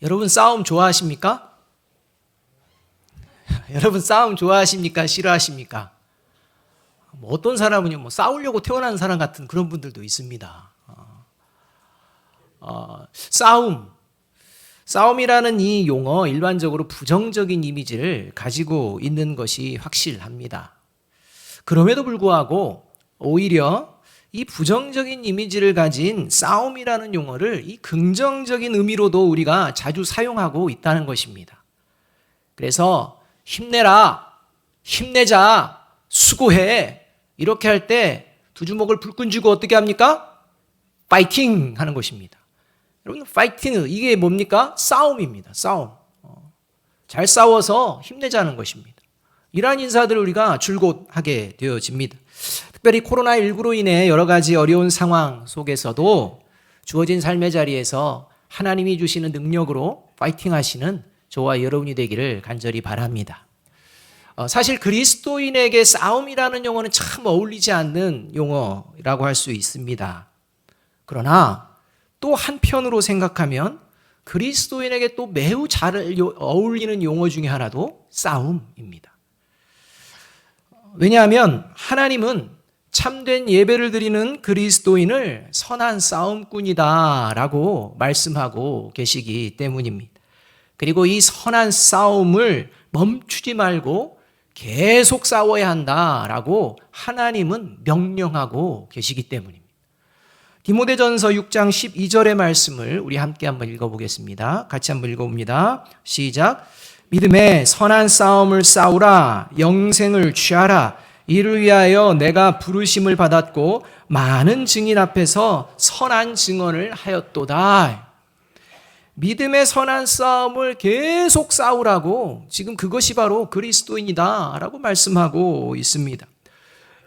여러분 싸움 좋아하십니까? 여러분 싸움 좋아하십니까? 싫어하십니까? 어떤 사람은요, 싸우려고 태어난 사람 같은 그런 분들도 있습니다. 싸움이라는 이 용어 일반적으로 부정적인 이미지를 가지고 있는 것이 확실합니다. 그럼에도 불구하고 오히려 이 부정적인 이미지를 가진 싸움이라는 용어를 이 긍정적인 의미로도 우리가 자주 사용하고 있다는 것입니다. 그래서 힘내라, 힘내자, 수고해 이렇게 할 때 두 주먹을 불끈 쥐고 어떻게 합니까? 파이팅 하는 것입니다. 여러분 파이팅 이게 뭡니까? 싸움입니다. 싸움. 잘 싸워서 힘내자는 것입니다. 이러한 인사들을 우리가 줄곧 하게 되어집니다. 특별히 코로나19로 인해 여러 가지 어려운 상황 속에서도 주어진 삶의 자리에서 하나님이 주시는 능력으로 파이팅 하시는 저와 여러분이 되기를 간절히 바랍니다. 사실 그리스도인에게 싸움이라는 용어는 참 어울리지 않는 용어라고 할 수 있습니다. 그러나 또 한편으로 생각하면 그리스도인에게 또 매우 잘 어울리는 용어 중에 하나도 싸움입니다. 왜냐하면 하나님은 참된 예배를 드리는 그리스도인을 선한 싸움꾼이다라고 말씀하고 계시기 때문입니다. 그리고 이 선한 싸움을 멈추지 말고 계속 싸워야 한다라고 하나님은 명령하고 계시기 때문입니다. 디모데전서 6장 12절의 말씀을 우리 함께 한번 읽어보겠습니다. 같이 한번 읽어봅니다. 시작. 믿음의 선한 싸움을 싸우라. 영생을 취하라. 이를 위하여 내가 부르심을 받았고 많은 증인 앞에서 선한 증언을 하였도다. 믿음의 선한 싸움을 계속 싸우라고 지금 그것이 바로 그리스도인이다 라고 말씀하고 있습니다.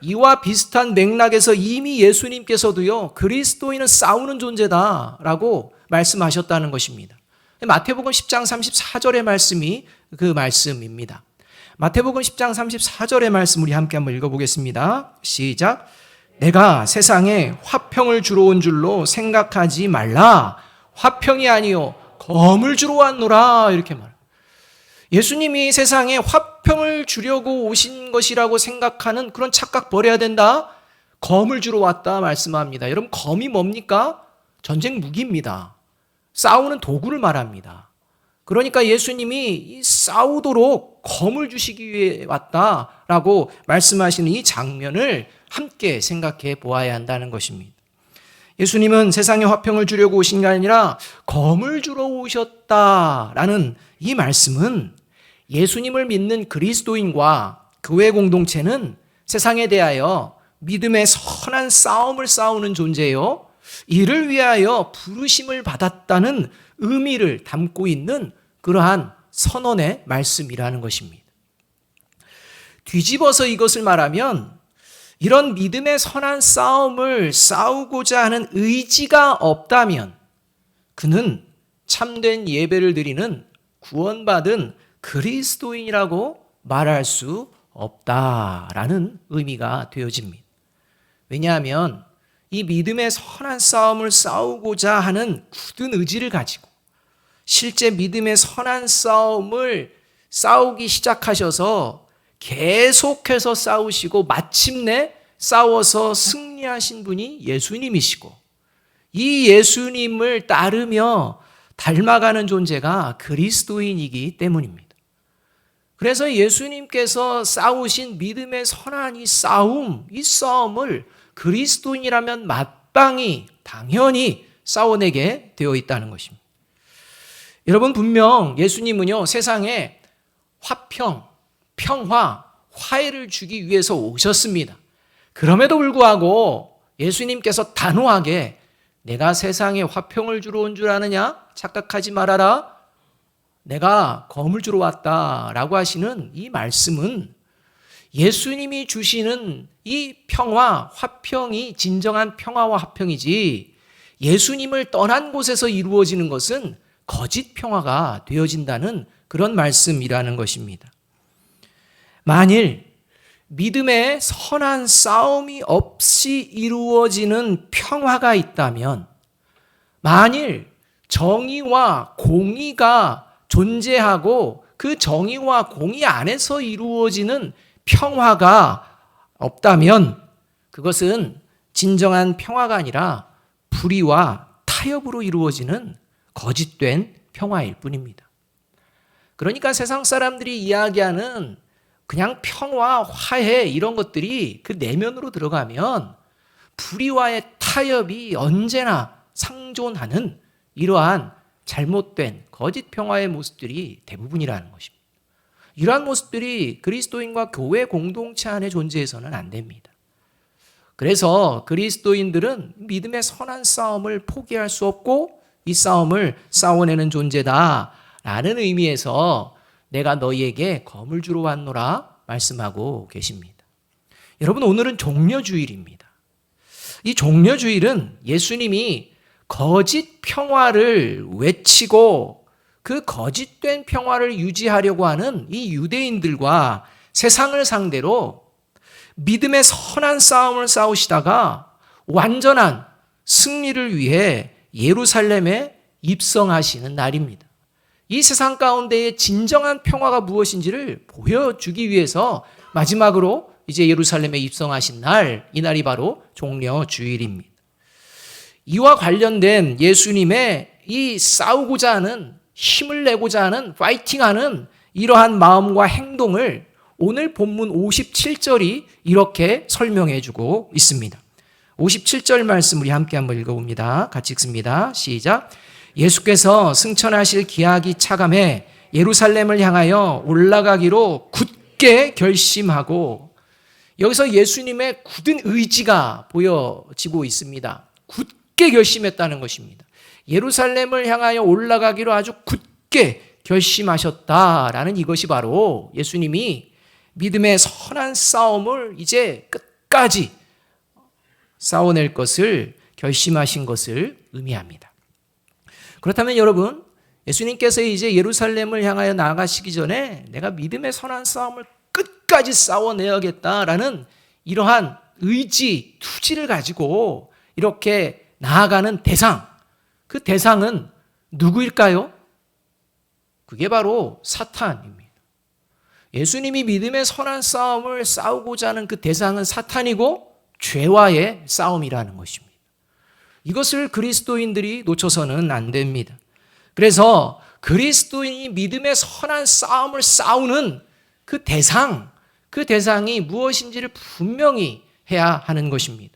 이와 비슷한 맥락에서 이미 예수님께서도요, 그리스도인은 싸우는 존재다 라고 말씀하셨다는 것입니다. 마태복음 10장 34절의 말씀이 그 말씀입니다. 마태복음 10장 34절의 말씀 우리 함께 한번 읽어보겠습니다. 시작. 내가 세상에 화평을 주러 온 줄로 생각하지 말라. 화평이 아니요 검을 주러 왔노라. 이렇게 말합니다. 예수님이 세상에 화평을 주려고 오신 것이라고 생각하는 그런 착각 버려야 된다. 검을 주러 왔다 말씀합니다. 여러분 검이 뭡니까? 전쟁 무기입니다. 싸우는 도구를 말합니다. 그러니까 예수님이 싸우도록 검을 주시기 위해 왔다라고 말씀하시는 이 장면을 함께 생각해 보아야 한다는 것입니다. 예수님은 세상에 화평을 주려고 오신 게 아니라 검을 주러 오셨다라는 이 말씀은 예수님을 믿는 그리스도인과 교회 공동체는 세상에 대하여 믿음의 선한 싸움을 싸우는 존재요. 이를 위하여 부르심을 받았다는 의미를 담고 있는 그러한 선언의 말씀이라는 것입니다. 뒤집어서 이것을 말하면 이런 믿음의 선한 싸움을 싸우고자 하는 의지가 없다면 그는 참된 예배를 드리는 구원받은 그리스도인이라고 말할 수 없다라는 의미가 되어집니다. 왜냐하면 이 믿음의 선한 싸움을 싸우고자 하는 굳은 의지를 가지고 실제 믿음의 선한 싸움을 싸우기 시작하셔서 계속해서 싸우시고 마침내 싸워서 승리하신 분이 예수님이시고 이 예수님을 따르며 닮아가는 존재가 그리스도인이기 때문입니다. 그래서 예수님께서 싸우신 믿음의 선한 이 싸움을 그리스도인이라면 마땅히 당연히 싸워내게 되어 있다는 것입니다. 여러분 분명 예수님은요 세상에 화평, 평화, 화해를 주기 위해서 오셨습니다. 그럼에도 불구하고 예수님께서 단호하게 내가 세상에 화평을 주러 온 줄 아느냐? 착각하지 말아라. 내가 검을 주러 왔다라고 하시는 이 말씀은 예수님이 주시는 이 평화, 화평이 진정한 평화와 화평이지 예수님을 떠난 곳에서 이루어지는 것은 거짓 평화가 되어진다는 그런 말씀이라는 것입니다. 만일 믿음의 선한 싸움이 없이 이루어지는 평화가 있다면, 만일 정의와 공의가 존재하고 그 정의와 공의 안에서 이루어지는 평화가 없다면 그것은 진정한 평화가 아니라 불의와 타협으로 이루어지는 거짓된 평화일 뿐입니다. 그러니까 세상 사람들이 이야기하는 그냥 평화, 화해 이런 것들이 그 내면으로 들어가면 불의와의 타협이 언제나 상존하는 이러한 잘못된 거짓 평화의 모습들이 대부분이라는 것입니다. 이러한 모습들이 그리스도인과 교회 공동체 안에 존재해서는 안 됩니다. 그래서 그리스도인들은 믿음의 선한 싸움을 포기할 수 없고 이 싸움을 싸워내는 존재다라는 의미에서 내가 너희에게 검을 주러 왔노라 말씀하고 계십니다. 여러분, 오늘은 종려주일입니다. 이 종려주일은 예수님이 거짓 평화를 외치고 그 거짓된 평화를 유지하려고 하는 이 유대인들과 세상을 상대로 믿음의 선한 싸움을 싸우시다가 완전한 승리를 위해 예루살렘에 입성하시는 날입니다. 이 세상 가운데의 진정한 평화가 무엇인지를 보여주기 위해서 마지막으로 이제 예루살렘에 입성하신 날, 이 날이 바로 종려주일입니다. 이와 관련된 예수님의 이 싸우고자 하는, 힘을 내고자 하는, 파이팅하는 이러한 마음과 행동을 오늘 본문 57절이 이렇게 설명해 주고 있습니다. 57절 말씀 우리 함께 한번 읽어봅니다. 같이 읽습니다. 시작. 예수께서 승천하실 기약이 차감해 예루살렘을 향하여 올라가기로 굳게 결심하고, 여기서 예수님의 굳은 의지가 보여지고 있습니다. 굳게 결심했다는 것입니다. 예루살렘을 향하여 올라가기로 아주 굳게 결심하셨다라는 이것이 바로 예수님이 믿음의 선한 싸움을 이제 끝까지 싸워낼 것을 결심하신 것을 의미합니다. 그렇다면 여러분, 예수님께서 이제 예루살렘을 향하여 나아가시기 전에 내가 믿음의 선한 싸움을 끝까지 싸워내야겠다라는 이러한 의지, 투지를 가지고 이렇게 나아가는 대상, 그 대상은 누구일까요? 그게 바로 사탄입니다. 예수님이 믿음의 선한 싸움을 싸우고자 하는 그 대상은 사탄이고 죄와의 싸움이라는 것입니다. 이것을 그리스도인들이 놓쳐서는 안 됩니다. 그래서 그리스도인이 믿음의 선한 싸움을 싸우는 그 대상이 무엇인지를 분명히 해야 하는 것입니다.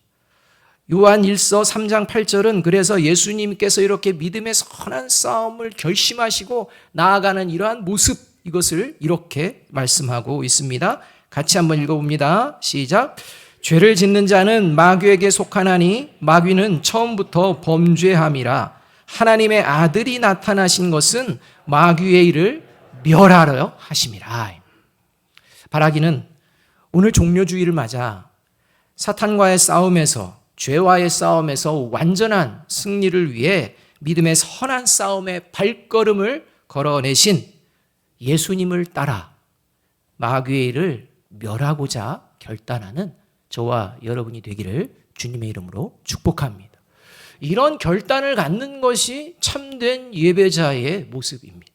요한 1서 3장 8절은 그래서 예수님께서 이렇게 믿음의 선한 싸움을 결심하시고 나아가는 이러한 모습, 이것을 이렇게 말씀하고 있습니다. 같이 한번 읽어봅니다. 시작. 죄를 짓는 자는 마귀에게 속하나니 마귀는 처음부터 범죄함이라. 하나님의 아들이 나타나신 것은 마귀의 일을 멸하려 하심이라. 바라기는 오늘 종려주의를 맞아 사탄과의 싸움에서, 죄와의 싸움에서 완전한 승리를 위해 믿음의 선한 싸움의 발걸음을 걸어내신 예수님을 따라 마귀의 일을 멸하고자 결단하는 저와 여러분이 되기를 주님의 이름으로 축복합니다. 이런 결단을 갖는 것이 참된 예배자의 모습입니다.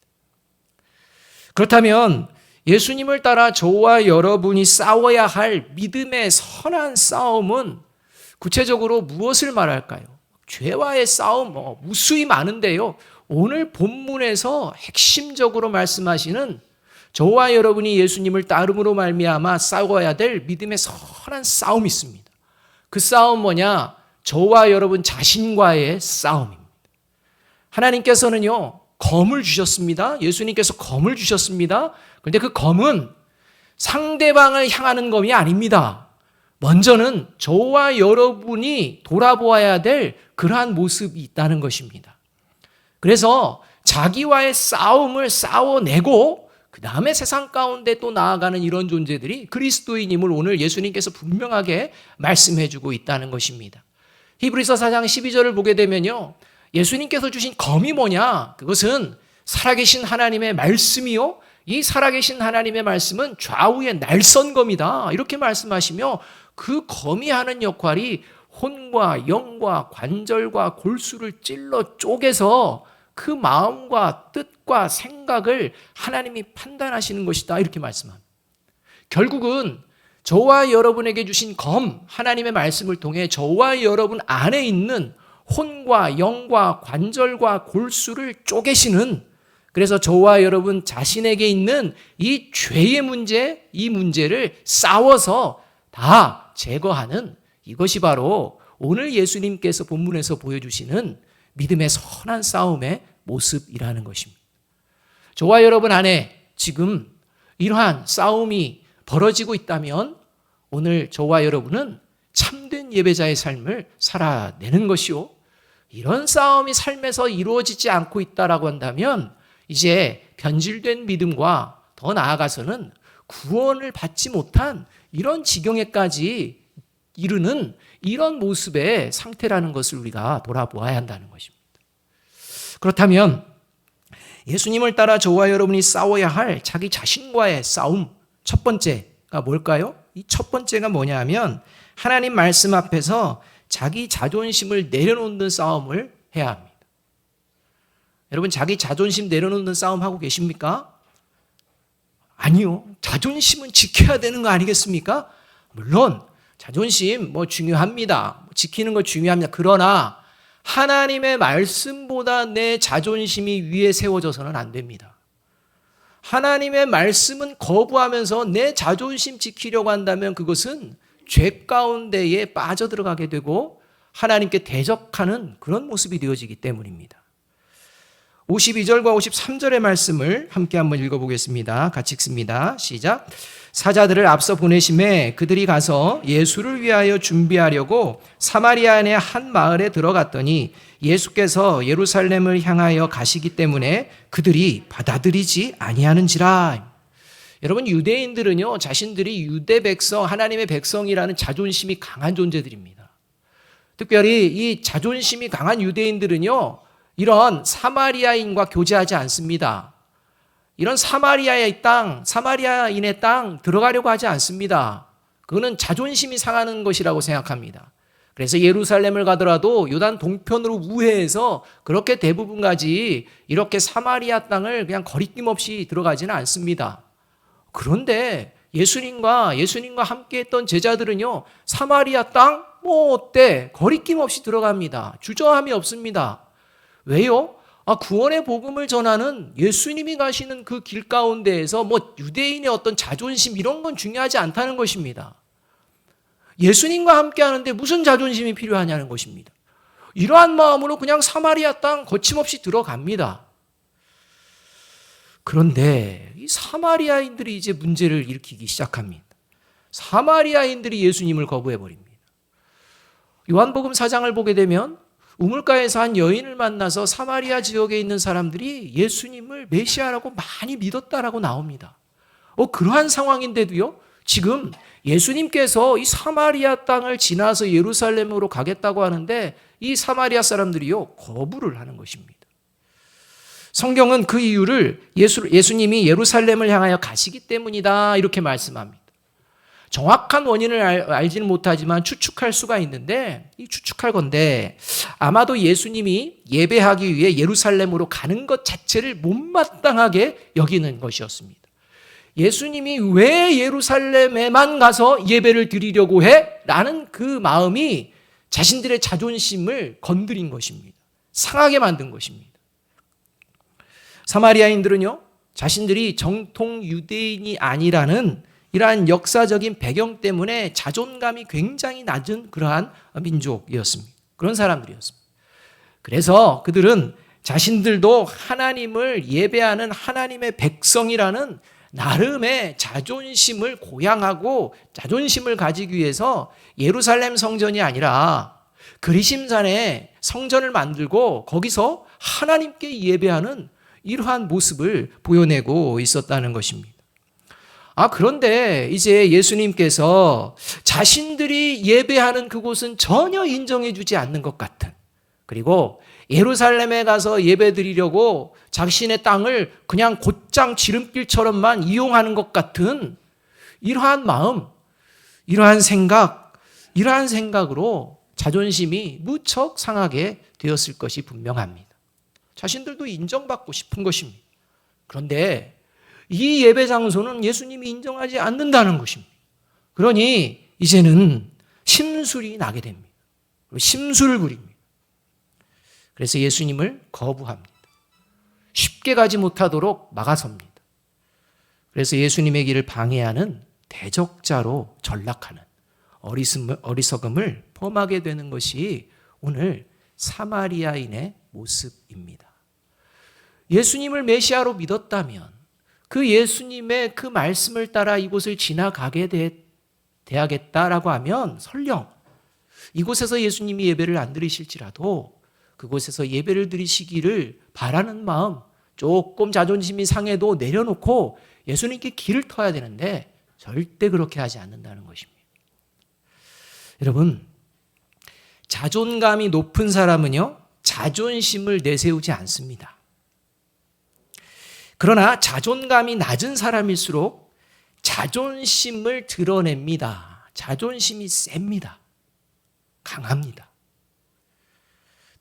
그렇다면 예수님을 따라 저와 여러분이 싸워야 할 믿음의 선한 싸움은 구체적으로 무엇을 말할까요? 죄와의 싸움 무수히 많은데요. 오늘 본문에서 핵심적으로 말씀하시는 저와 여러분이 예수님을 따름으로 말미암아 싸워야 될 믿음의 선한 싸움이 있습니다. 그 싸움 뭐냐? 저와 여러분 자신과의 싸움입니다. 하나님께서는요, 검을 주셨습니다. 예수님께서 검을 주셨습니다. 그런데 그 검은 상대방을 향하는 검이 아닙니다. 먼저는 저와 여러분이 돌아보아야 될 그러한 모습이 있다는 것입니다. 그래서 자기와의 싸움을 싸워내고 그 다음에 세상 가운데 또 나아가는 이런 존재들이 그리스도인임을 오늘 예수님께서 분명하게 말씀해주고 있다는 것입니다. 히브리서 4장 12절을 보게 되면요, 예수님께서 주신 검이 뭐냐? 그것은 살아계신 하나님의 말씀이요, 이 살아계신 하나님의 말씀은 좌우의 날선검이다, 이렇게 말씀하시며 그 검이 하는 역할이 혼과 영과 관절과 골수를 찔러 쪼개서 그 마음과 뜻과 생각을 하나님이 판단하시는 것이다 이렇게 말씀합니다. 결국은 저와 여러분에게 주신 검, 하나님의 말씀을 통해 저와 여러분 안에 있는 혼과 영과 관절과 골수를 쪼개시는, 그래서 저와 여러분 자신에게 있는 이 죄의 문제, 이 문제를 싸워서 다 제거하는, 이것이 바로 오늘 예수님께서 본문에서 보여주시는 믿음의 선한 싸움의 모습이라는 것입니다. 저와 여러분 안에 지금 이러한 싸움이 벌어지고 있다면 오늘 저와 여러분은 참된 예배자의 삶을 살아내는 것이요, 이런 싸움이 삶에서 이루어지지 않고 있다라고 한다면 이제 변질된 믿음과 더 나아가서는 구원을 받지 못한 이런 지경에까지 이르는 이런 모습의 상태라는 것을 우리가 돌아보아야 한다는 것입니다. 그렇다면 예수님을 따라 저와 여러분이 싸워야 할 자기 자신과의 싸움, 첫 번째가 뭘까요? 이 첫 번째가 뭐냐 하면 하나님 말씀 앞에서 자기 자존심을 내려놓는 싸움을 해야 합니다. 여러분, 자기 자존심 내려놓는 싸움 하고 계십니까? 아니요. 자존심은 지켜야 되는 거 아니겠습니까? 물론 자존심 중요합니다. 지키는 거 중요합니다. 그러나 하나님의 말씀보다 내 자존심이 위에 세워져서는 안 됩니다. 하나님의 말씀은 거부하면서 내 자존심 지키려고 한다면 그것은 죄 가운데에 빠져들어가게 되고 하나님께 대적하는 그런 모습이 되어지기 때문입니다. 52절과 53절의 말씀을 함께 한번 읽어보겠습니다. 같이 읽습니다. 시작. 사자들을 앞서 보내심에 그들이 가서 예수를 위하여 준비하려고 사마리아의 한 마을에 들어갔더니 예수께서 예루살렘을 향하여 가시기 때문에 그들이 받아들이지 아니하는지라. 여러분, 유대인들은요, 자신들이 유대 백성, 하나님의 백성이라는 자존심이 강한 존재들입니다. 특별히 이 자존심이 강한 유대인들은요, 이런 사마리아인과 교제하지 않습니다. 이런 사마리아인의 땅 들어가려고 하지 않습니다. 그거는 자존심이 상하는 것이라고 생각합니다. 그래서 예루살렘을 가더라도 요단 동편으로 우회해서 그렇게 대부분 가지 이렇게 사마리아 땅을 그냥 거리낌 없이 들어가지는 않습니다. 그런데 예수님과 함께 했던 제자들은요, 사마리아 땅? 어때? 거리낌 없이 들어갑니다. 주저함이 없습니다. 왜요? 구원의 복음을 전하는 예수님이 가시는 그 길 가운데에서 유대인의 어떤 자존심 이런 건 중요하지 않다는 것입니다. 예수님과 함께 하는데 무슨 자존심이 필요하냐는 것입니다. 이러한 마음으로 그냥 사마리아 땅 거침없이 들어갑니다. 그런데 이 사마리아인들이 이제 문제를 일으키기 시작합니다. 사마리아인들이 예수님을 거부해버립니다. 요한복음 4장을 보게 되면 우물가에서 한 여인을 만나서 사마리아 지역에 있는 사람들이 예수님을 메시아라고 많이 믿었다라고 나옵니다. 그러한 상황인데도요, 지금 예수님께서 이 사마리아 땅을 지나서 예루살렘으로 가겠다고 하는데 이 사마리아 사람들이요, 거부를 하는 것입니다. 성경은 그 이유를 예수님이 예루살렘을 향하여 가시기 때문이다 이렇게 말씀합니다. 정확한 원인을 알지는 못하지만 추측할 수가 있는데, 이 추측할 건데 아마도 예수님이 예배하기 위해 예루살렘으로 가는 것 자체를 못마땅하게 여기는 것이었습니다. 예수님이 왜 예루살렘에만 가서 예배를 드리려고 해? 라는 그 마음이 자신들의 자존심을 건드린 것입니다. 상하게 만든 것입니다. 사마리아인들은요, 자신들이 정통 유대인이 아니라는 이러한 역사적인 배경 때문에 자존감이 굉장히 낮은 그러한 민족이었습니다. 그런 사람들이었습니다. 그래서 그들은 자신들도 하나님을 예배하는 하나님의 백성이라는 나름의 자존심을 고양하고 자존심을 가지기 위해서 예루살렘 성전이 아니라 그리심산에 성전을 만들고 거기서 하나님께 예배하는 이러한 모습을 보여내고 있었다는 것입니다. 그런데 이제 예수님께서 자신들이 예배하는 그곳은 전혀 인정해주지 않는 것 같은, 그리고 예루살렘에 가서 예배드리려고 자신의 땅을 그냥 곧장 지름길처럼만 이용하는 것 같은 이러한 마음, 이러한 생각으로 자존심이 무척 상하게 되었을 것이 분명합니다. 자신들도 인정받고 싶은 것입니다. 그런데 이 예배 장소는 예수님이 인정하지 않는다는 것입니다. 그러니 이제는 심술이 나게 됩니다. 심술을 부립니다. 그래서 예수님을 거부합니다. 쉽게 가지 못하도록 막아섭니다. 그래서 예수님의 길을 방해하는 대적자로 전락하는 어리석음을 범하게 되는 것이 오늘 사마리아인의 모습입니다. 예수님을 메시아로 믿었다면 그 예수님의 그 말씀을 따라 이곳을 지나가게 돼야겠다라고 하면 설령 이곳에서 예수님이 예배를 안 드리실지라도 그곳에서 예배를 드리시기를 바라는 마음, 조금 자존심이 상해도 내려놓고 예수님께 길을 터야 되는데 절대 그렇게 하지 않는다는 것입니다. 여러분, 자존감이 높은 사람은요, 자존심을 내세우지 않습니다. 그러나 자존감이 낮은 사람일수록 자존심을 드러냅니다. 자존심이 셉니다. 강합니다.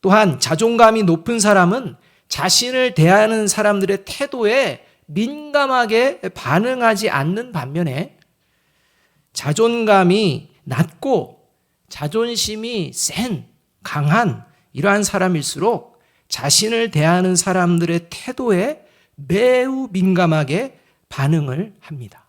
또한 자존감이 높은 사람은 자신을 대하는 사람들의 태도에 민감하게 반응하지 않는 반면에 자존감이 낮고 자존심이 센, 강한 이러한 사람일수록 자신을 대하는 사람들의 태도에 매우 민감하게 반응을 합니다.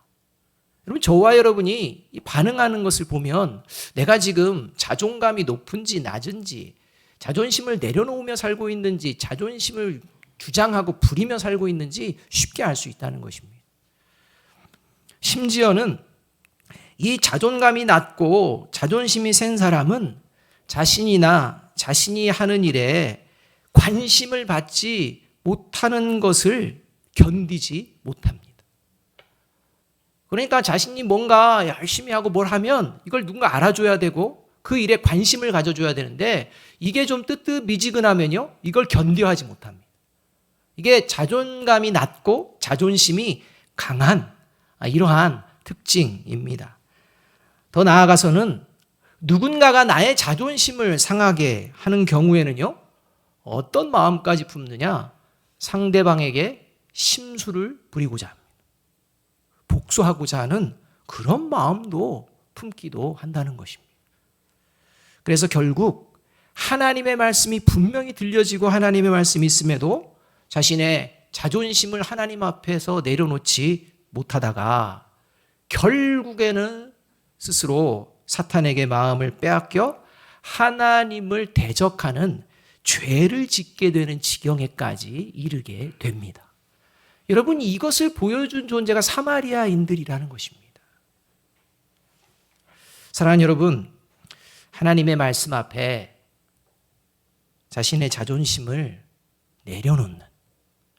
여러분, 저와 여러분이 반응하는 것을 보면 내가 지금 자존감이 높은지 낮은지, 자존심을 내려놓으며 살고 있는지, 자존심을 주장하고 부리며 살고 있는지 쉽게 알 수 있다는 것입니다. 심지어는 이 자존감이 낮고 자존심이 센 사람은 자신이나 자신이 하는 일에 관심을 받지 못하는 것을 견디지 못합니다. 그러니까 자신이 뭔가 열심히 하고 뭘 하면 이걸 누군가 알아줘야 되고 그 일에 관심을 가져줘야 되는데 이게 좀 뜨뜻미지근하면요, 이걸 견뎌하지 못합니다. 이게 자존감이 낮고 자존심이 강한 이러한 특징입니다. 더 나아가서는 누군가가 나의 자존심을 상하게 하는 경우에는요, 어떤 마음까지 품느냐? 상대방에게 심술을 부리고자 합니다. 복수하고자 하는 그런 마음도 품기도 한다는 것입니다. 그래서 결국 하나님의 말씀이 분명히 들려지고 하나님의 말씀이 있음에도 자신의 자존심을 하나님 앞에서 내려놓지 못하다가 결국에는 스스로 사탄에게 마음을 빼앗겨 하나님을 대적하는 죄를 짓게 되는 지경에까지 이르게 됩니다. 여러분, 이것을 보여준 존재가 사마리아인들이라는 것입니다. 사랑하는 여러분, 하나님의 말씀 앞에 자신의 자존심을 내려놓는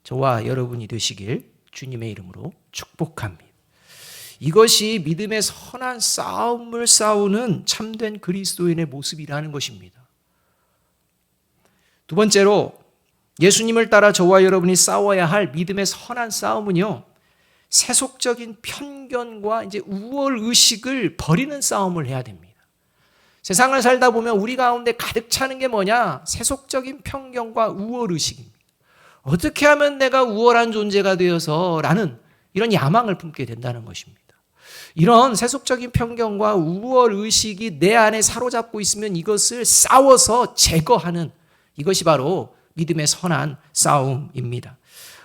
저와 여러분이 되시길 주님의 이름으로 축복합니다. 이것이 믿음의 선한 싸움을 싸우는 참된 그리스도인의 모습이라는 것입니다. 두 번째로 예수님을 따라 저와 여러분이 싸워야 할 믿음의 선한 싸움은요, 세속적인 편견과 이제 우월 의식을 버리는 싸움을 해야 됩니다. 세상을 살다 보면 우리 가운데 가득 차는 게 뭐냐? 세속적인 편견과 우월 의식입니다. 어떻게 하면 내가 우월한 존재가 되어서 라는 이런 야망을 품게 된다는 것입니다. 이런 세속적인 편견과 우월 의식이 내 안에 사로잡고 있으면 이것을 싸워서 제거하는 이것이 바로 믿음의 선한 싸움입니다.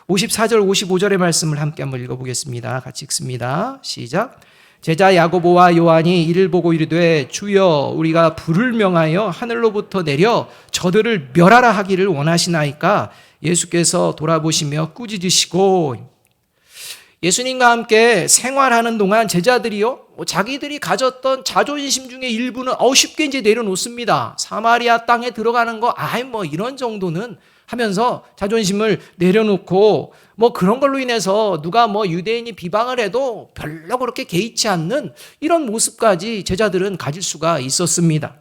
54절 55절의 말씀을 함께 한번 읽어보겠습니다. 같이 읽습니다. 시작. 제자 야고보와 요한이 이를 보고 이르되 주여 우리가 불을 명하여 하늘로부터 내려 저들을 멸하라 하기를 원하시나이까? 예수께서 돌아보시며 꾸짖으시고, 예수님과 함께 생활하는 동안 제자들이요, 자기들이 가졌던 자존심 중에 일부는 쉽게 이제 내려놓습니다. 사마리아 땅에 들어가는 거, 이런 정도는 하면서 자존심을 내려놓고, 그런 걸로 인해서 누가 유대인이 비방을 해도 별로 그렇게 개의치 않는 이런 모습까지 제자들은 가질 수가 있었습니다.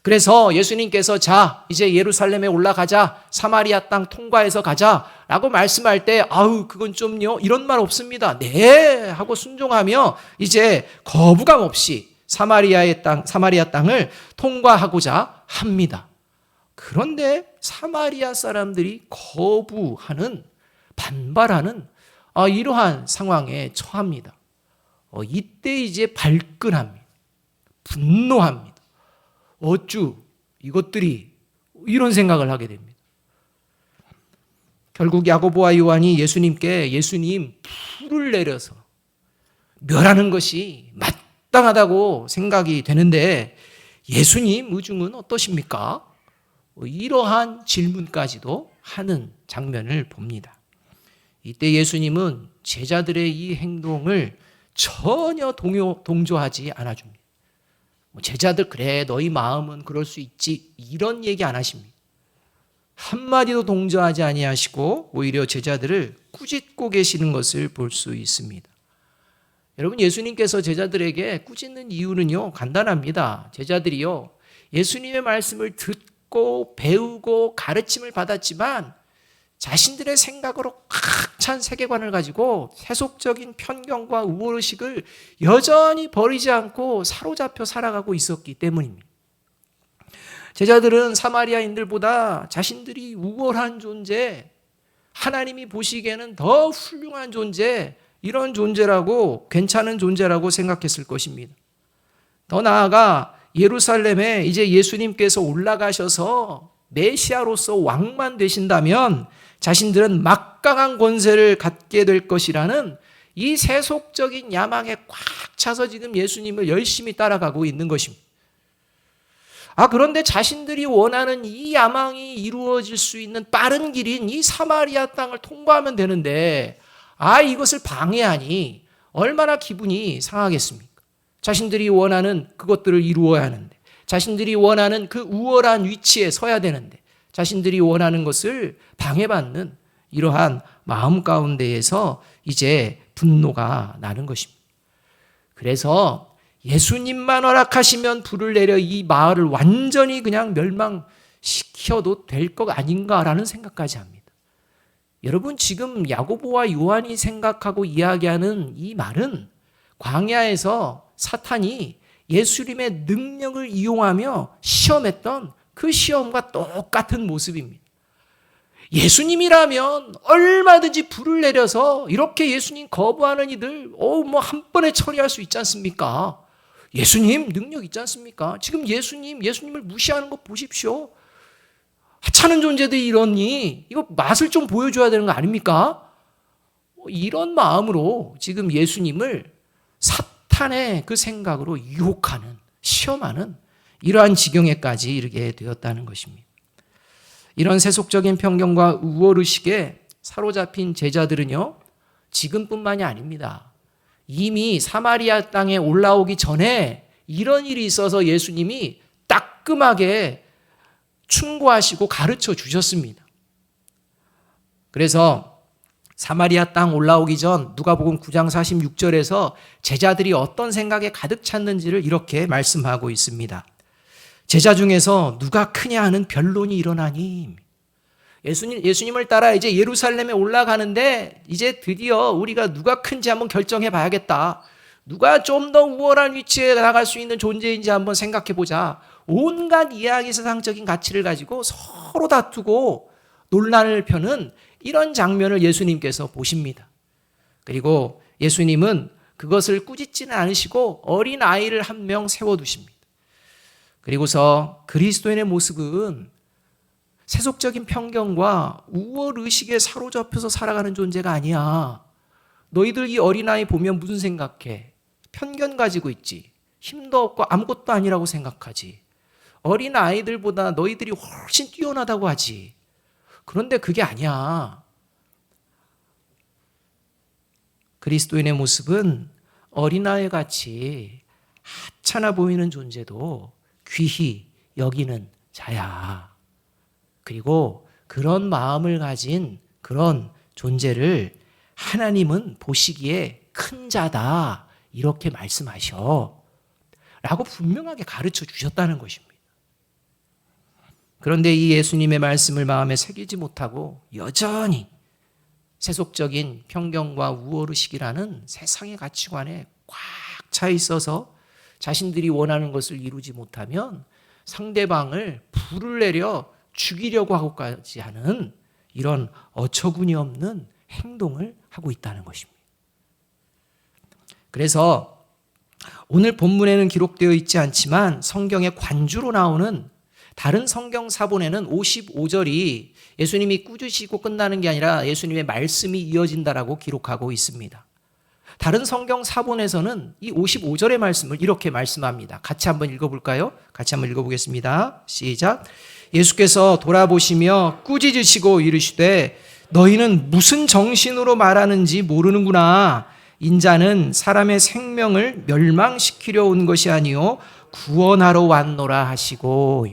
그래서 예수님께서 자, 이제 예루살렘에 올라가자, 사마리아 땅 통과해서 가자라고 말씀할 때 그건 좀요, 이런 말 없습니다. 네 하고 순종하며 이제 거부감 없이 사마리아 땅을 통과하고자 합니다. 그런데 사마리아 사람들이 거부하는, 반발하는 이러한 상황에 처합니다. 이때 이제 발끈합니다. 분노합니다. 어쭈 이것들이, 이런 생각을 하게 됩니다. 결국 야고보와 요한이 예수님 불을 내려서 멸하는 것이 마땅하다고 생각이 되는데, 예수님 의중은 어떠십니까? 이러한 질문까지도 하는 장면을 봅니다. 이때 예수님은 제자들의 이 행동을 전혀 동조하지 않아줍니다. 제자들, 그래 너희 마음은 그럴 수 있지, 이런 얘기 안 하십니다. 한마디도 동조하지 아니하시고 오히려 제자들을 꾸짖고 계시는 것을 볼 수 있습니다. 여러분, 예수님께서 제자들에게 꾸짖는 이유는요, 간단합니다. 제자들이요, 예수님의 말씀을 듣고 배우고 가르침을 받았지만 자신들의 생각으로 꽉 찬 세계관을 가지고 세속적인 편견과 우월의식을 여전히 버리지 않고 사로잡혀 살아가고 있었기 때문입니다. 제자들은 사마리아인들보다 자신들이 우월한 존재, 하나님이 보시기에는 더 훌륭한 존재, 이런 존재라고, 괜찮은 존재라고 생각했을 것입니다. 더 나아가 예루살렘에 이제 예수님께서 올라가셔서 메시아로서 왕만 되신다면 자신들은 막강한 권세를 갖게 될 것이라는 이 세속적인 야망에 꽉 차서 지금 예수님을 열심히 따라가고 있는 것입니다. 그런데 자신들이 원하는 이 야망이 이루어질 수 있는 빠른 길인 이 사마리아 땅을 통과하면 되는데, 이것을 방해하니 얼마나 기분이 상하겠습니까? 자신들이 원하는 그것들을 이루어야 하는데, 자신들이 원하는 그 우월한 위치에 서야 되는데, 자신들이 원하는 것을 방해받는 이러한 마음 가운데에서 이제 분노가 나는 것입니다. 그래서 예수님만 허락하시면 불을 내려 이 마을을 완전히 그냥 멸망시켜도 될 것 아닌가라는 생각까지 합니다. 여러분, 지금 야고보와 요한이 생각하고 이야기하는 이 말은 광야에서 사탄이 예수님의 능력을 이용하며 시험했던 그 시험과 똑같은 모습입니다. 예수님이라면 얼마든지 불을 내려서 이렇게 예수님 거부하는 이들 한 번에 처리할 수 있지 않습니까? 예수님 능력 있지 않습니까? 지금 예수님을 무시하는 거 보십시오. 하찮은 존재들이 이러니 이거 맛을 좀 보여줘야 되는 거 아닙니까? 이런 마음으로 지금 예수님을 사탄의 그 생각으로 유혹하는, 시험하는 이러한 지경에까지 이르게 되었다는 것입니다. 이런 세속적인 편견과 우월의식에 사로잡힌 제자들은요, 지금뿐만이 아닙니다. 이미 사마리아 땅에 올라오기 전에 이런 일이 있어서 예수님이 따끔하게 충고하시고 가르쳐 주셨습니다. 그래서 사마리아 땅 올라오기 전 누가복음 9장 46절에서 제자들이 어떤 생각에 가득 찼는지를 이렇게 말씀하고 있습니다. 제자 중에서 누가 크냐 하는 변론이 일어나니, 예수님을 따라 이제 예루살렘에 올라가는데 이제 드디어 우리가 누가 큰지 한번 결정해 봐야겠다. 누가 좀 더 우월한 위치에 나갈 수 있는 존재인지 한번 생각해 보자. 온갖 이야기, 세상적인 가치를 가지고 서로 다투고 논란을 펴는 이런 장면을 예수님께서 보십니다. 그리고 예수님은 그것을 꾸짖지는 않으시고 어린 아이를 한 명 세워두십니다. 그리고서 그리스도인의 모습은 세속적인 편견과 우월의식에 사로잡혀서 살아가는 존재가 아니야. 너희들 이 어린아이 보면 무슨 생각해? 편견 가지고 있지. 힘도 없고 아무것도 아니라고 생각하지. 어린아이들보다 너희들이 훨씬 뛰어나다고 하지. 그런데 그게 아니야. 그리스도인의 모습은 어린아이 같이 하찮아 보이는 존재도 귀히 여기는 자야. 그리고 그런 마음을 가진 그런 존재를 하나님은 보시기에 큰 자다, 이렇게 말씀하셔 라고 분명하게 가르쳐 주셨다는 것입니다. 그런데 이 예수님의 말씀을 마음에 새기지 못하고 여전히 세속적인 편견과 우월의식이라는 세상의 가치관에 꽉 차 있어서 자신들이 원하는 것을 이루지 못하면 상대방을 불을 내려 죽이려고 하고까지 하는 이런 어처구니 없는 행동을 하고 있다는 것입니다. 그래서 오늘 본문에는 기록되어 있지 않지만 성경의 관주로 나오는 다른 성경 사본에는 55절이 예수님이 꾸짖으시고 끝나는 게 아니라 예수님의 말씀이 이어진다라고 기록하고 있습니다. 다른 성경 사본에서는 이 55절의 말씀을 이렇게 말씀합니다. 같이 한번 읽어볼까요? 같이 한번 읽어보겠습니다. 시작. 예수께서 돌아보시며 꾸짖으시고 이르시되 너희는 무슨 정신으로 말하는지 모르는구나. 인자는 사람의 생명을 멸망시키려 온 것이 아니요 구원하러 왔노라 하시고.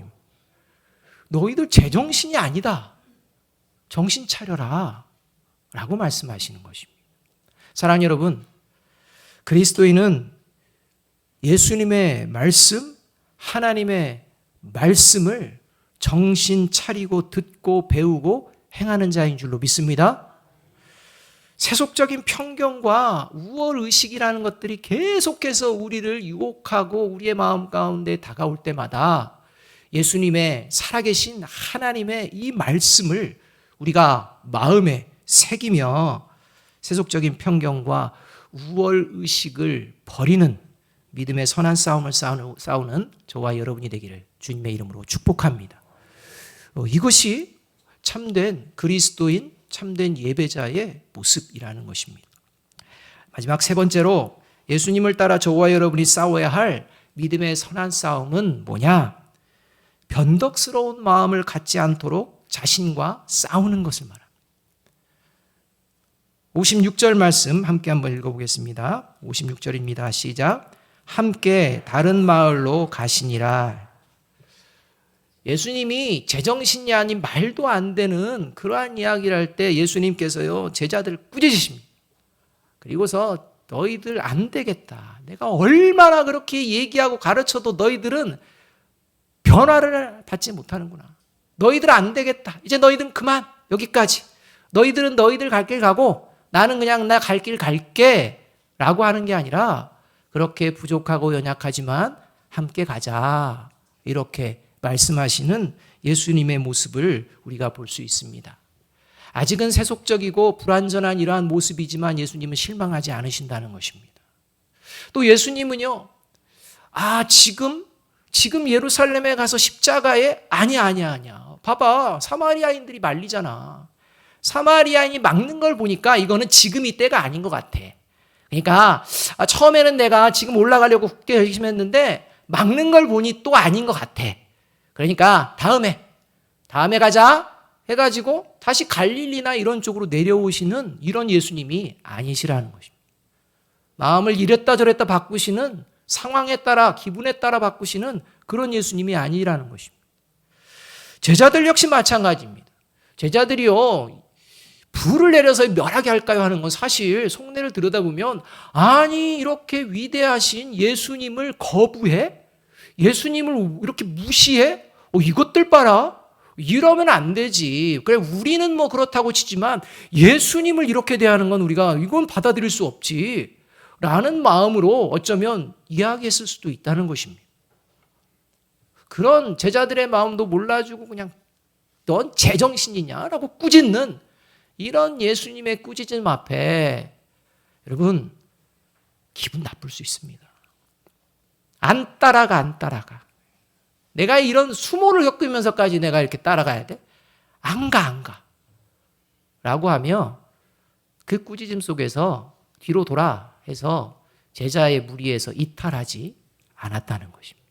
너희들 제정신이 아니다. 정신 차려라 라고 말씀하시는 것입니다. 사랑하는 여러분, 그리스도인은 예수님의 말씀, 하나님의 말씀을 정신 차리고 듣고 배우고 행하는 자인 줄로 믿습니다. 세속적인 편견과 우월의식이라는 것들이 계속해서 우리를 유혹하고 우리의 마음 가운데 다가올 때마다 예수님의 살아계신 하나님의 이 말씀을 우리가 마음에 새기며 세속적인 편견과 우월의식을 버리는 믿음의 선한 싸움을 싸우는 저와 여러분이 되기를 주님의 이름으로 축복합니다. 이것이 참된 그리스도인, 참된 예배자의 모습이라는 것입니다. 마지막 세 번째로 예수님을 따라 저와 여러분이 싸워야 할 믿음의 선한 싸움은 뭐냐? 변덕스러운 마음을 갖지 않도록 자신과 싸우는 것을 말합니다. 56절 말씀 함께 한번 읽어보겠습니다. 56절입니다. 시작. 함께 다른 마을로 가시니라. 예수님이 제정신이 아닌 말도 안 되는 그러한 이야기를 할 때 예수님께서요 제자들을 꾸짖으십니다. 그리고서 너희들 안 되겠다. 내가 얼마나 그렇게 얘기하고 가르쳐도 너희들은 변화를 받지 못하는구나. 너희들 안 되겠다. 이제 너희들은 그만 여기까지. 너희들은 너희들 갈 길 가고 나는 그냥 나 갈 길 갈게 라고 하는 게 아니라 그렇게 부족하고 연약하지만 함께 가자 이렇게 말씀하시는 예수님의 모습을 우리가 볼 수 있습니다. 아직은 세속적이고 불완전한 이러한 모습이지만 예수님은 실망하지 않으신다는 것입니다. 또 예수님은요, 지금 예루살렘에 가서 십자가에 아니야. 봐봐, 사마리아인들이 말리잖아. 사마리아인이 막는 걸 보니까 이거는 지금 이 때가 아닌 것 같아. 그러니까 처음에는 내가 지금 올라가려고 굳게 결심했는데 막는 걸 보니 또 아닌 것 같아. 그러니까 다음에 가자 해가지고 다시 갈릴리나 이런 쪽으로 내려오시는 이런 예수님이 아니시라는 것입니다. 마음을 이랬다 저랬다 바꾸시는, 상황에 따라 기분에 따라 바꾸시는 그런 예수님이 아니라는 것입니다. 제자들 역시 마찬가지입니다. 제자들이요 불을 내려서 멸하게 할까요 하는 건 사실 속내를 들여다보면 아니 이렇게 위대하신 예수님을 거부해? 예수님을 이렇게 무시해? 이것들 봐라. 이러면 안 되지. 그래 우리는 뭐 그렇다고 치지만 예수님을 이렇게 대하는 건 우리가 이건 받아들일 수 없지 라는 마음으로 어쩌면 이야기했을 수도 있다는 것입니다. 그런 제자들의 마음도 몰라주고 그냥 넌 제정신이냐 라고 꾸짖는 이런 예수님의 꾸짖음 앞에 여러분 기분 나쁠 수 있습니다. 안 따라가. 내가 이런 수모를 겪으면서까지 내가 이렇게 따라가야 돼? 안 가. 라고 하며 그 꾸짖음 속에서 뒤로 돌아 해서 제자의 무리에서 이탈하지 않았다는 것입니다.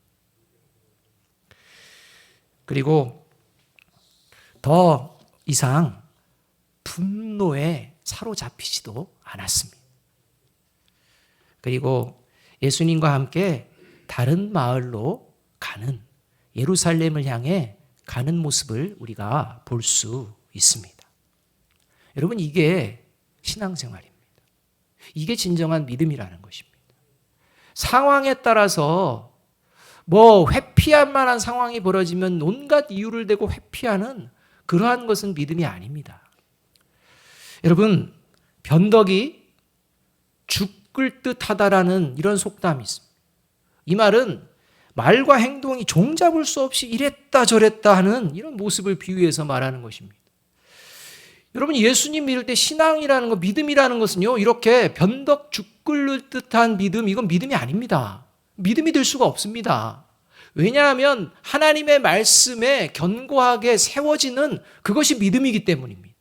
그리고 더 이상 분노에 사로잡히지도 않았습니다. 그리고 예수님과 함께 다른 마을로 가는 예루살렘을 향해 가는 모습을 우리가 볼 수 있습니다. 여러분 이게 신앙생활입니다. 이게 진정한 믿음이라는 것입니다. 상황에 따라서 회피할 만한 상황이 벌어지면 온갖 이유를 대고 회피하는 그러한 것은 믿음이 아닙니다. 여러분 변덕이 죽을 듯하다라는 이런 속담이 있습니다. 이 말은 말과 행동이 종잡을 수 없이 이랬다 저랬다 하는 이런 모습을 비유해서 말하는 것입니다. 여러분, 예수님 믿을 때 신앙이라는 것, 믿음이라는 것은요, 이렇게 변덕 죽 끓는 듯한 믿음, 이건 믿음이 아닙니다. 믿음이 될 수가 없습니다. 왜냐하면 하나님의 말씀에 견고하게 세워지는 그것이 믿음이기 때문입니다.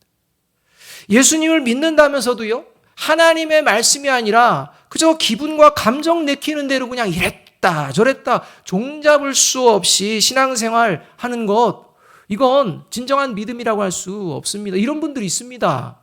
예수님을 믿는다면서도요, 하나님의 말씀이 아니라 그저 기분과 감정 내키는 대로 그냥 이랬다 저랬다 종잡을 수 없이 신앙생활 하는 것, 이건 진정한 믿음이라고 할 수 없습니다. 이런 분들이 있습니다.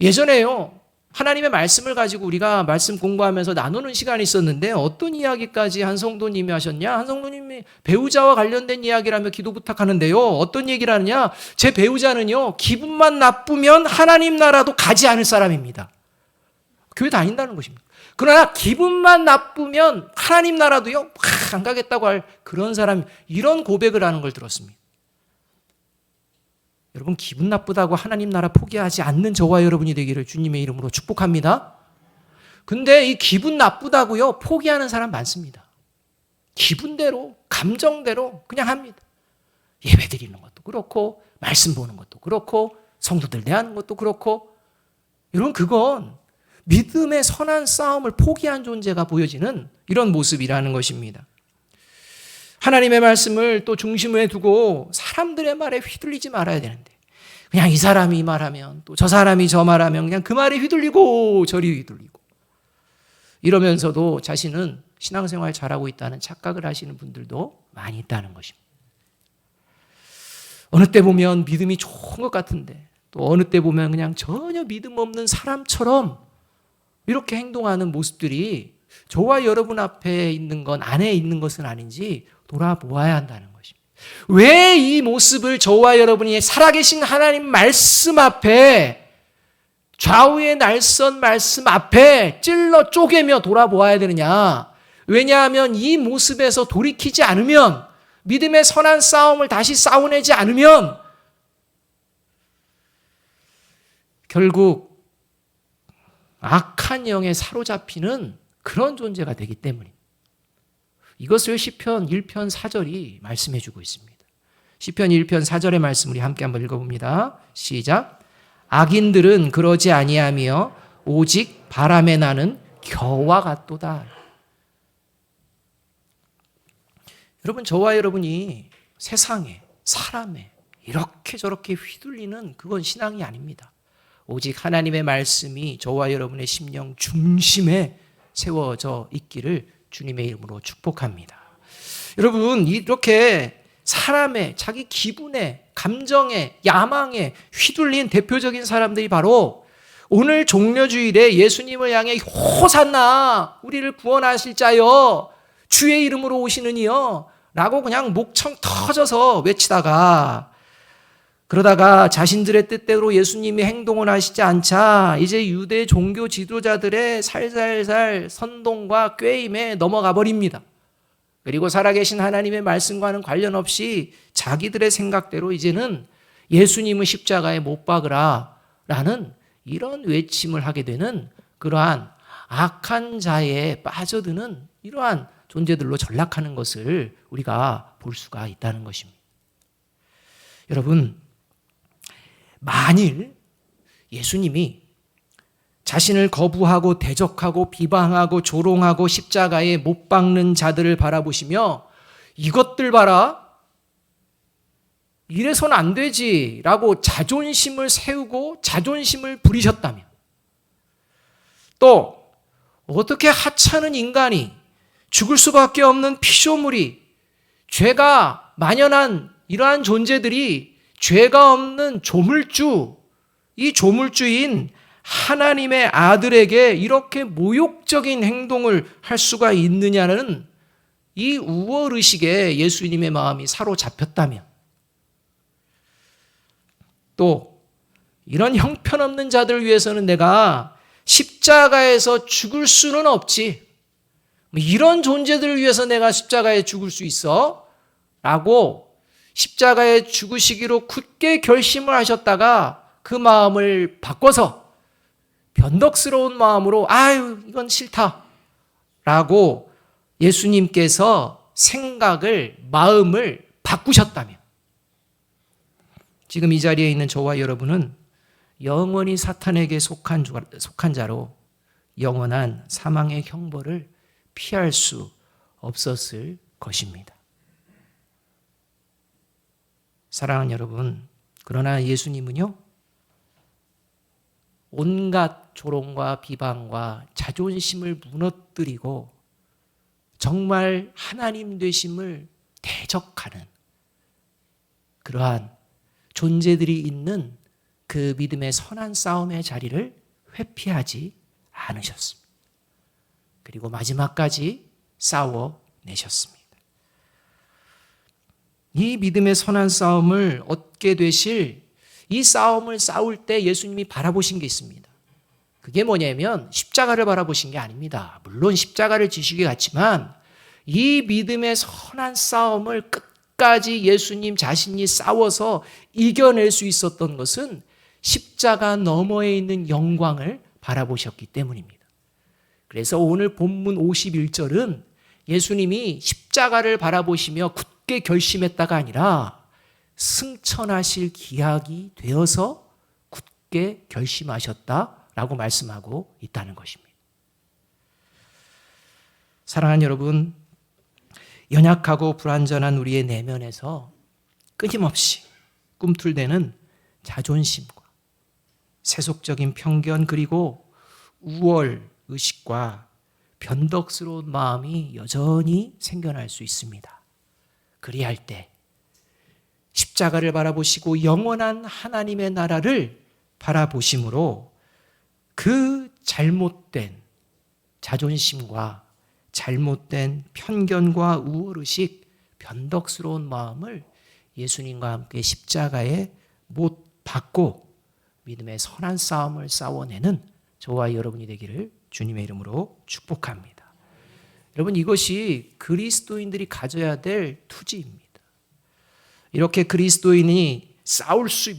예전에요, 하나님의 말씀을 가지고 우리가 말씀 공부하면서 나누는 시간이 있었는데 어떤 이야기까지 한 성도님이 하셨냐? 한 성도님이 배우자와 관련된 이야기라며 기도 부탁하는데요, 어떤 얘기를 하느냐? 제 배우자는요, 기분만 나쁘면 하나님 나라도 가지 않을 사람입니다. 교회 다닌다는 것입니다. 그러나 기분만 나쁘면 하나님 나라도요, 안 가겠다고 할 그런 사람, 이런 고백을 하는 걸 들었습니다. 여러분, 기분 나쁘다고 하나님 나라 포기하지 않는 저와 여러분이 되기를 주님의 이름으로 축복합니다. 근데 이 기분 나쁘다고요, 포기하는 사람 많습니다. 기분대로, 감정대로 그냥 합니다. 예배 드리는 것도 그렇고, 말씀 보는 것도 그렇고, 성도들 대하는 것도 그렇고, 여러분, 그건 믿음의 선한 싸움을 포기한 존재가 보여지는 이런 모습이라는 것입니다. 하나님의 말씀을 또 중심에 두고 사람들의 말에 휘둘리지 말아야 되는데, 그냥 이 사람이 이 말하면 또 저 사람이 저 말하면 그냥 그 말에 휘둘리고 저리 휘둘리고, 이러면서도 자신은 신앙생활 잘하고 있다는 착각을 하시는 분들도 많이 있다는 것입니다. 어느 때 보면 믿음이 좋은 것 같은데 또 어느 때 보면 그냥 전혀 믿음 없는 사람처럼 이렇게 행동하는 모습들이 저와 여러분 앞에 있는 건, 안에 있는 것은 아닌지 돌아보아야 한다는 것입니다. 왜 이 모습을 저와 여러분이 살아계신 하나님 말씀 앞에, 좌우의 날선 말씀 앞에 찔러 쪼개며 돌아보아야 되느냐? 왜냐하면 이 모습에서 돌이키지 않으면, 믿음의 선한 싸움을 다시 싸워내지 않으면 결국 악한 영에 사로잡히는 그런 존재가 되기 때문입니다. 이것을 시편 1편 4절이 말씀해 주고 있습니다. 시편 1편 4절의 말씀 우리 함께 한번 읽어봅니다. 시작. 악인들은 그러지 아니하며 오직 바람에 나는 겨와 같도다. 여러분, 저와 여러분이 세상에, 사람에 이렇게 저렇게 휘둘리는 그건 신앙이 아닙니다. 오직 하나님의 말씀이 저와 여러분의 심령 중심에 세워져 있기를 주님의 이름으로 축복합니다. 여러분, 이렇게 사람의, 자기 기분에, 감정에, 야망에 휘둘린 대표적인 사람들이 바로 오늘 종려주일에 예수님을 향해 호산나, 우리를 구원하실 자여, 주의 이름으로 오시느니여 라고 그냥 목청 터져서 외치다가, 그러다가 자신들의 뜻대로 예수님이 행동을 하시지 않자 이제 유대 종교 지도자들의 살살살 선동과 꾀임에 넘어가 버립니다. 그리고 살아계신 하나님의 말씀과는 관련 없이 자기들의 생각대로 이제는 예수님을 십자가에 못 박으라 라는 이런 외침을 하게 되는 그러한 악한 자에 빠져드는 이러한 존재들로 전락하는 것을 우리가 볼 수가 있다는 것입니다. 여러분, 만일 예수님이 자신을 거부하고 대적하고 비방하고 조롱하고 십자가에 못 박는 자들을 바라보시며 이것들 봐라, 이래서는 안 되지 라고 자존심을 세우고 자존심을 부리셨다면, 또 어떻게 하찮은 인간이, 죽을 수밖에 없는 피조물이, 죄가 만연한 이러한 존재들이 죄가 없는 조물주, 이 조물주인 하나님의 아들에게 이렇게 모욕적인 행동을 할 수가 있느냐는 이 우월의식에 예수님의 마음이 사로잡혔다면, 또 이런 형편없는 자들을 위해서는 내가 십자가에서 죽을 수는 없지, 이런 존재들을 위해서 내가 십자가에 죽을 수 있어? 라고 십자가에 죽으시기로 굳게 결심을 하셨다가 그 마음을 바꿔서 변덕스러운 마음으로 아유 이건 싫다 라고 예수님께서 생각을, 마음을 바꾸셨다면 지금 이 자리에 있는 저와 여러분은 영원히 사탄에게 속한 자로 영원한 사망의 형벌을 피할 수 없었을 것입니다. 사랑하는 여러분, 그러나 예수님은요, 온갖 조롱과 비방과 자존심을 무너뜨리고 정말 하나님 되심을 대적하는 그러한 존재들이 있는 그 믿음의 선한 싸움의 자리를 회피하지 않으셨습니다. 그리고 마지막까지 싸워내셨습니다. 이 믿음의 선한 싸움을 얻게 되실, 이 싸움을 싸울 때 예수님이 바라보신 게 있습니다. 그게 뭐냐면 십자가를 바라보신 게 아닙니다. 물론 십자가를 지시게 갔지만 이 믿음의 선한 싸움을 끝까지 예수님 자신이 싸워서 이겨낼 수 있었던 것은 십자가 너머에 있는 영광을 바라보셨기 때문입니다. 그래서 오늘 본문 51절은 예수님이 십자가를 바라보시며 굳게 결심했다가 아니라 승천하실 기약이 되어서 굳게 결심하셨다라고 말씀하고 있다는 것입니다. 사랑하는 여러분, 연약하고 불완전한 우리의 내면에서 끊임없이 꿈틀대는 자존심과 세속적인 편견 그리고 우월 의식과 변덕스러운 마음이 여전히 생겨날 수 있습니다. 그리할 때 십자가를 바라보시고 영원한 하나님의 나라를 바라보심으로 그 잘못된 자존심과 잘못된 편견과 우월의식, 변덕스러운 마음을 예수님과 함께 십자가에 못 박고 믿음의 선한 싸움을 싸워내는 저와 여러분이 되기를 주님의 이름으로 축복합니다. 여러분, 이것이 그리스도인들이 가져야 될 투지입니다. 이렇게 그리스도인이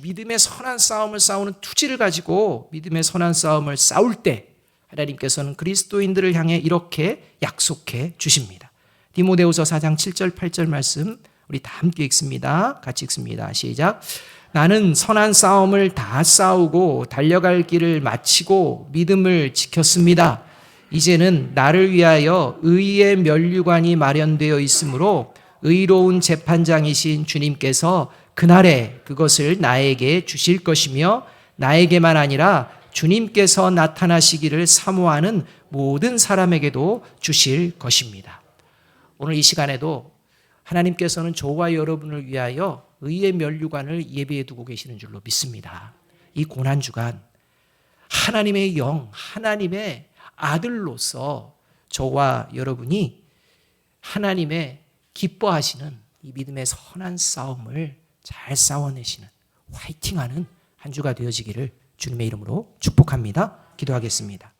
믿음의 선한 싸움을 싸우는 투지를 가지고 믿음의 선한 싸움을 싸울 때 하나님께서는 그리스도인들을 향해 이렇게 약속해 주십니다. 디모데후서 4장 7절 8절 말씀 우리 다 함께 읽습니다. 같이 읽습니다. 시작. 나는 선한 싸움을 다 싸우고 달려갈 길을 마치고 믿음을 지켰습니다. 이제는 나를 위하여 의의 면류관이 마련되어 있으므로 의로운 재판장이신 주님께서 그날에 그것을 나에게 주실 것이며 나에게만 아니라 주님께서 나타나시기를 사모하는 모든 사람에게도 주실 것입니다. 오늘 이 시간에도 하나님께서는 저와 여러분을 위하여 의의 면류관을 예비해 두고 계시는 줄로 믿습니다. 이 고난주간 하나님의 영, 하나님의 아들로서 저와 여러분이 하나님의 기뻐하시는 이 믿음의 선한 싸움을 잘 싸워내시는 화이팅하는 한 주가 되어지기를 주님의 이름으로 축복합니다. 기도하겠습니다.